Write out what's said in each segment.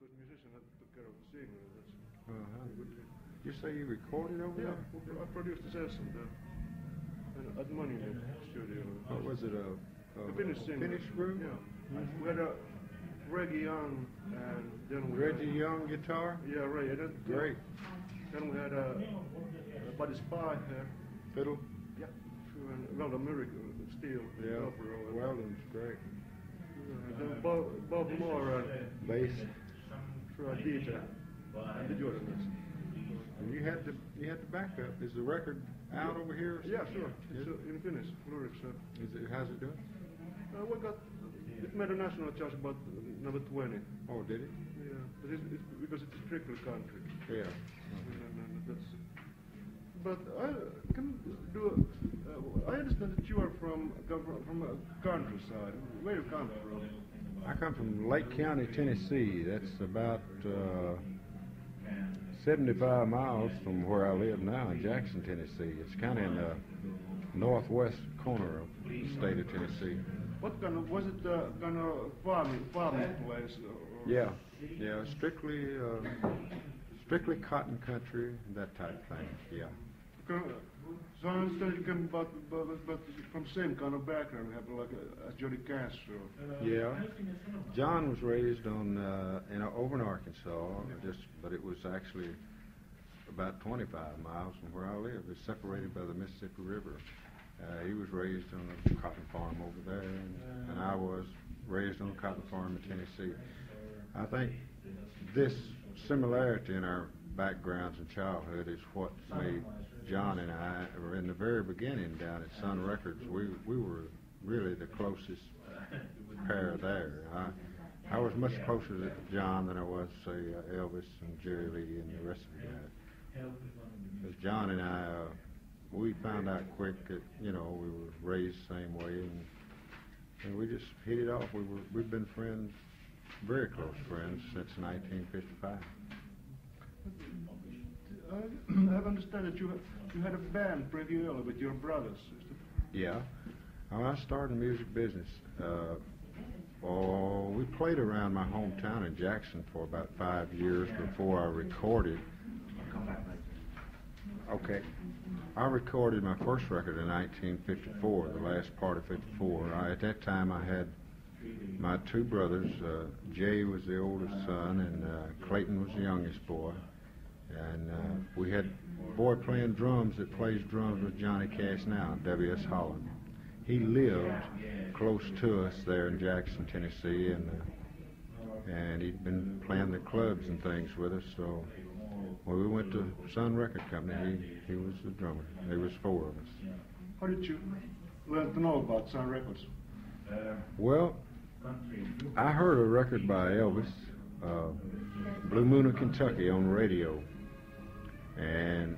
good musician that took care of the scenery. That's good. You say you recorded over there? Yeah, I produced the session there. And at Monument Studio. What was it, a Finnish singer. Finnish group? Yeah. We had a Reggie Young and then we Reggie Young guitar? Yeah, Ray. Great. Then we had Buddy Spy here. Fiddle? Yeah. And Weldon Merrick, steel. Yeah, Weldon's great. And then Bob Moore Bass. DJ. And the Jordanist. And you had the backup. Is the record out over here? Yeah, sure. It's in Finnish lyrics. How's it doing? It made a national chart about number 20. Oh, did it? Yeah, but it's because it's strictly country. Yeah. But I understand that you are come from a countryside. Where you come from? I come from Lake County, Tennessee. That's about 75 miles from where I live now in Jackson, Tennessee. It's kind of in the northwest corner of the state of Tennessee. What kind of, was it kind of farming place? Yeah, strictly cotton country, that type of thing, yeah. So I understand you come but from same kind of background, have like a Johnny Castro. Yeah, John was raised on over in Arkansas, but it was actually about 25 miles from where I live. It's separated by the Mississippi River. He was raised on a cotton farm over there, and I was raised on a cotton farm in Tennessee. I think this similarity in our backgrounds and childhood is what made John and I, in the very beginning down at Sun Records, we were really the closest pair there. I was much closer to John than I was, say, Elvis and Jerry Lee and the rest of the guys. Because John and I, we found out quick that, we were raised the same way, and we just hit it off. We've been friends, very close friends, since 1955. I understand that you had a band pretty early with your brothers. Yeah. I started in the music business. We played around my hometown in Jackson for about 5 years before I recorded. Okay. I recorded my first record in 1954, the last part of 54. At that time I had my two brothers. Jay was the oldest son, and Clayton was the youngest boy. And we had a boy playing drums that plays drums with Johnny Cash now, W.S. Holland. He lived close to us there in Jackson, Tennessee, and he'd been playing the clubs and things with us. So when we went to Sun Record Company, he was the drummer. There was 4 of us. How did you learn to know about Sun Records? Well, I heard a record by Elvis, Blue Moon of Kentucky, on the radio. And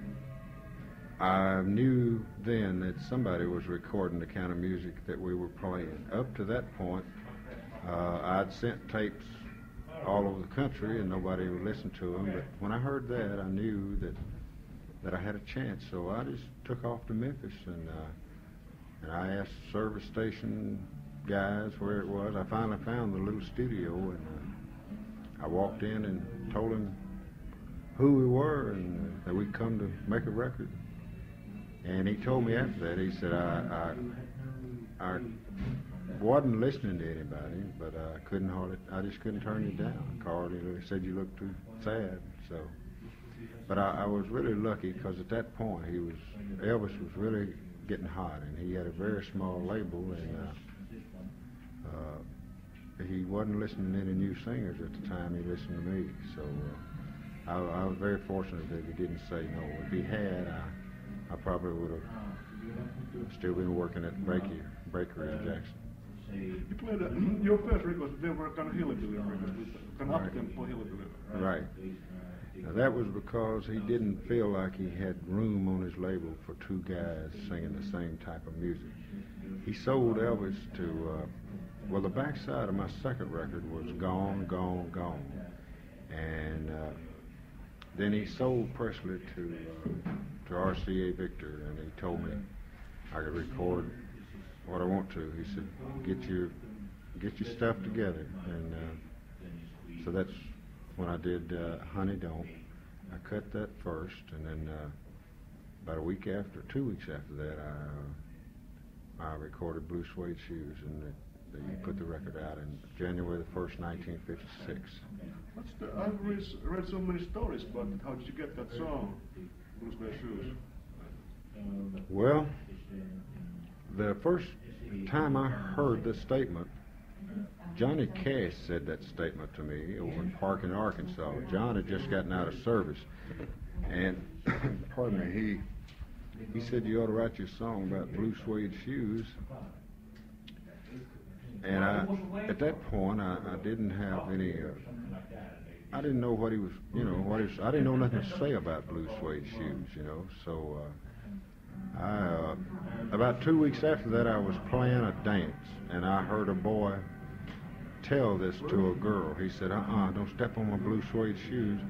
I knew then that somebody was recording the kind of music that we were playing. Up to that point, I'd sent tapes all over the country and nobody would listen to them. But when I heard that, I knew that I had a chance. So I just took off to Memphis and I asked service station guys where it was. I finally found the little studio, and I walked in and told them who we were and that we'd come to make a record. And he told me after that, he said, I wasn't listening to anybody, but I just couldn't turn you down. Carl, he said you looked too sad. So, but I was really lucky because at that point Elvis was really getting hot, and he had a very small label, and he wasn't listening to any new singers at the time. He listened to me, so I was very fortunate that he didn't say no. If he had, I probably would have still been working at the bakery in Jackson. You played your first records, they were kind of hillbilly records, kind of up-tempo hillbilly. Right. Now that was because he didn't feel like he had room on his label for 2 guys singing the same type of music. He sold Elvis to, the backside of my second record was Gone, Gone, Gone. And then he sold Presley to RCA Victor, and he told me I could record what I want to. He said, get your stuff together. And so that's when I did Honey Don't. I cut that first, and then about 2 weeks after that, I recorded Blue Suede Shoes, and he put the record out in January the 1st, 1956. I've read so many stories about it. How did you get that song, Blue Suede Shoes? Well, the first time I heard this statement, Johnny Cash said that statement to me over in Parkin, Arkansas. John had just gotten out of service, and pardon me, he said you ought to write your song about Blue Suede Shoes. And at that point, I didn't have any. I didn't know what he was. I didn't know nothing to say about Blue Suede Shoes. So about 2 weeks after that, I was playing a dance, and I heard a boy tell this to a girl. He said, don't step on my Blue Suede Shoes.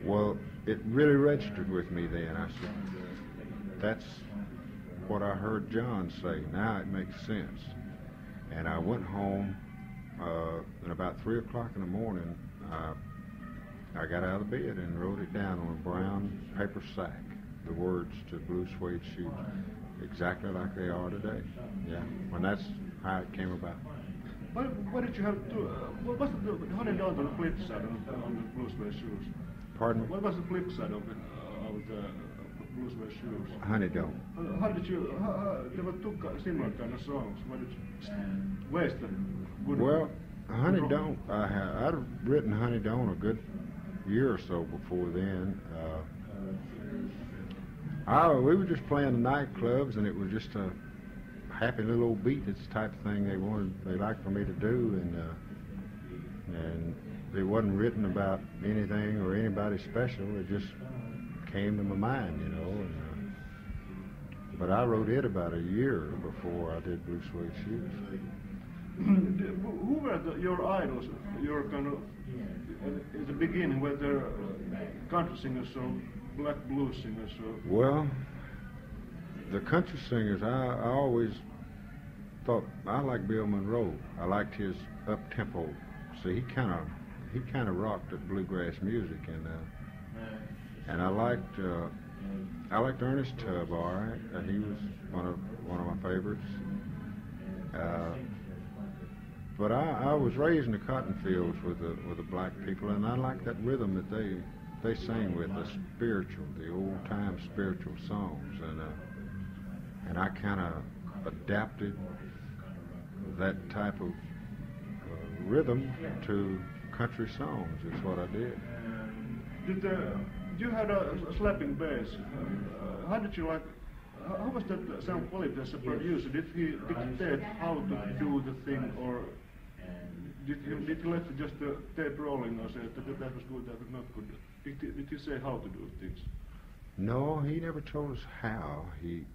Well, it really registered with me then. I said, that's what I heard John say. Now it makes sense. And I went home, and about 3 o'clock in the morning, I got out of bed and wrote it down on a brown paper sack, the words to Blue Suede Shoes, exactly like they are today. Yeah, and that's how it came about. What did you have to do? What was the Honey Don't on the flip side on the Blue Suede Shoes? Pardon me? What was the flip side of the Blue Suede Shoes? Honey Don't. How did you? There were two similar kind of songs. Why did you waste them? Well, Honey Don't. I'd written Honey Don't a good year or so before then. We were just playing the nightclubs, and it was just a happy little old beat. It's the type of thing they liked for me to do, and it wasn't written about anything or anybody special. It just came to my mind, but I wrote it about a year before I did Blue Suede Shoes. Who were your idols? Your kind of at the beginning, were there country singers or black blues singers? Well, the country singers, I always thought I liked Bill Monroe. I liked his up tempo. See, he kind of rocked at bluegrass music, and I liked Ernest Tubb. All right, he was one of my favorites. But I was raised in the cotton fields with the black people, and I liked that rhythm that they sang with, the old time spiritual songs, and I kind of adapted that type of rhythm to country songs. Is what I did. You had a slapping bass. How did you like? How was that sound quality as a producer? Did he dictate how to do the thing, or did he let just the tape rolling, or say that was good, that was not good? Did he say how to do things? No, he never told us how. He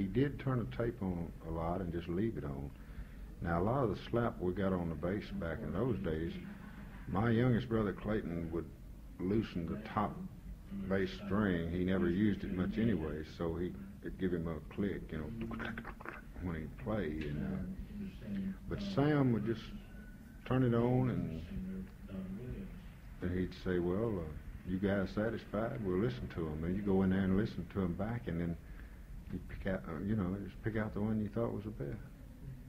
did turn the tape on a lot and just leave it on. Now, a lot of the slap we got on the bass back in those days, my youngest brother Clayton would loosen the top bass string. He never used it much anyway, so it'd give him a click, when he'd play. But Sam would just turn it on, and he'd say, well, you guys satisfied? We'll listen to him. And you go in there and listen to him back, and then you pick out, just pick out the one you thought was the best.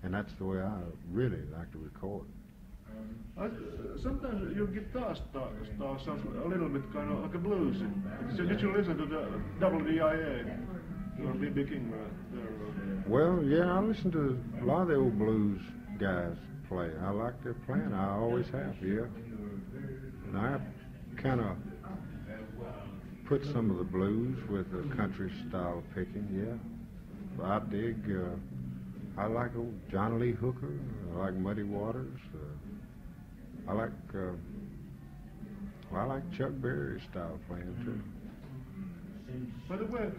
And that's the way I really like to record. Sometimes your guitar style sounds a little bit kind of like a blues. So did you listen to the WDIA or B.B. King there? Well, yeah, I listen to a lot of the old blues guys play. I like their playing. I always have, yeah. And I kind of put some of the blues with the country style picking, yeah. I dig, I like old John Lee Hooker. I like Muddy Waters. I like Chuck Berry's style playing too. By the way,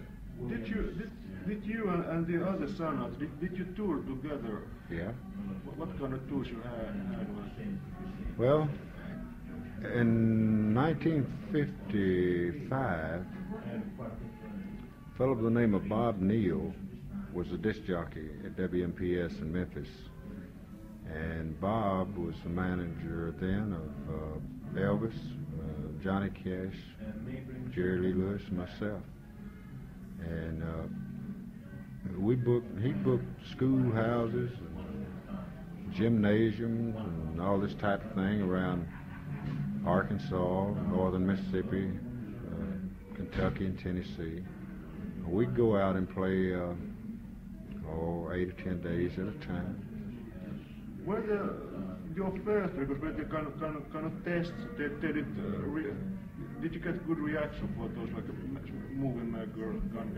did you and the other son, did you tour together? Yeah. What kind of tours you had? Well, in 1955, a fellow by the name of Bob Neal was a disc jockey at WMPS in Memphis, And Bob was the manager then of Elvis, Johnny Cash, Jerry Lee Lewisin, myself. And he booked schoolhouses and gymnasiums and all this type of thing around Arkansas, northern Mississippi, Kentucky and Tennessee. We'd go out and play 8 or 10 days at a time. Were your first records, were they kind of tests? Did you get good reaction for those, like a Movie Mag or Gun?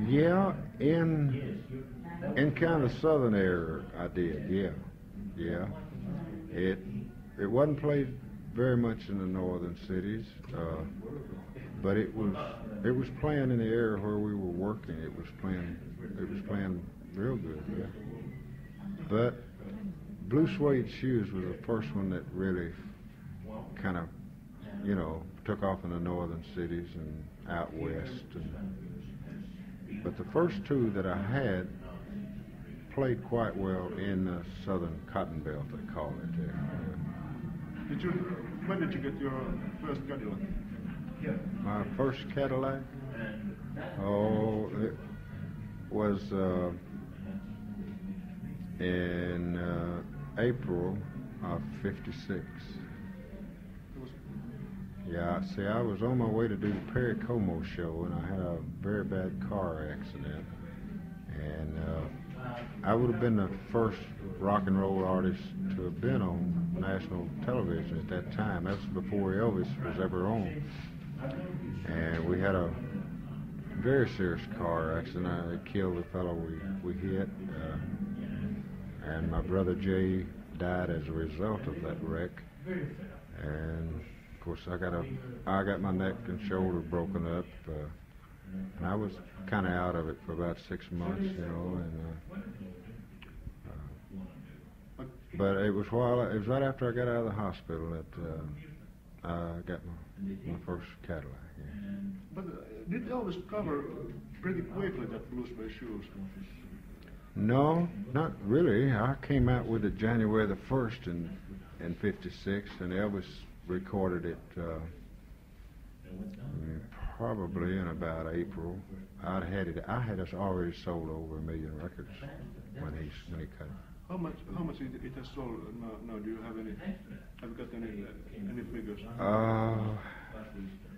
Yeah, in kind of southern area, I did. Yeah. It wasn't played very much in the northern cities, but it was playing in the area where we were working. It was playing real good. Yeah. But Blue Suede Shoes was the first one that really kind of, took off in the northern cities and out west. But the first two that I had played quite well in the southern cotton belt, they call it there. Yeah. When did you get your first Cadillac? My first Cadillac? It was in April of '56. Yeah, see, I was on my way to do the Perry Como show, and I had a very bad car accident. And I would have been the first rock and roll artist to have been on national television at that time. That was before Elvis was ever on. And we had a very serious car accident. It killed the fellow we hit. And my brother Jay died as a result of that wreck. And of course, I got my neck and shoulder broken up, and I was kind of out of it for about 6 months, but it was right after I got out of the hospital that I got my first Cadillac. Yeah. But did Elvis cover pretty quickly that Blue Suede Shoes? No, not really. I came out with it January the 1st in '56, and Elvis recorded it probably in about April. I had us already sold over 1 million records when he cut it. How much it has sold now? Do you have you got any figures?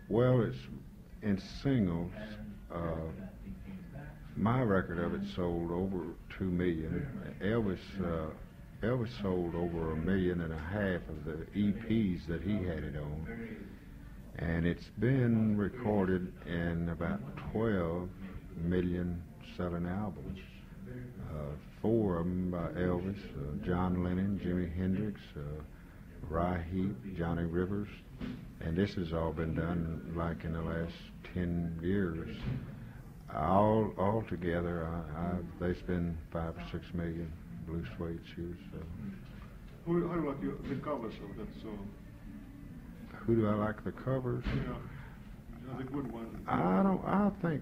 Well, it's in singles. My record of it sold over 2 million. Elvis sold over 1.5 million of the EPs that he had it on, and it's been recorded in about 12 million selling albums. 4 of them by Elvis, John Lennon, Jimi Hendrix, Ry Heap, Johnny Rivers, and this has all been done like in the last 10 years. All together, there's been 5 or 6 million Blue Suede Shoes. So. How do you like the covers of that song? Who do I like the covers? Yeah, the good one. I think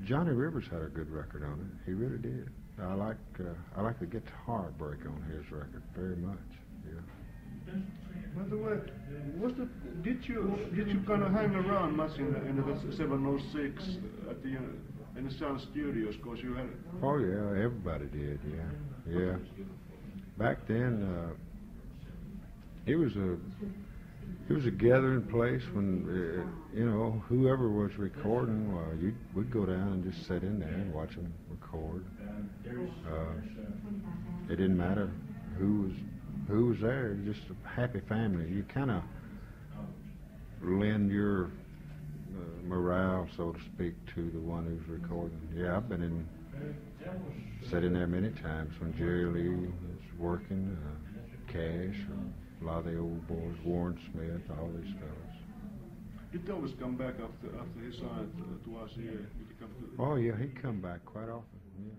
Johnny Rivers had a good record on it. He really did. I like the guitar break on his record very much. Yeah. By the way, did you kind of hang around much in the 706 at the in the Sun Studios? Cause you had. Oh yeah, everybody did. Yeah. Back then, it was a gathering place when whoever was recording, we'd go down and just sit in there and watch them record. It didn't matter who was there. It was just a happy family. You kind of lend your morale, so to speak, to the one who's recording. Yeah, I've been sat in there many times when Jerry Lee was working, Cash, a lot of the old boys, Warren Smith, all these fellas. Did he always come back after he signed to us here? Oh yeah, he'd come back quite often. Yeah.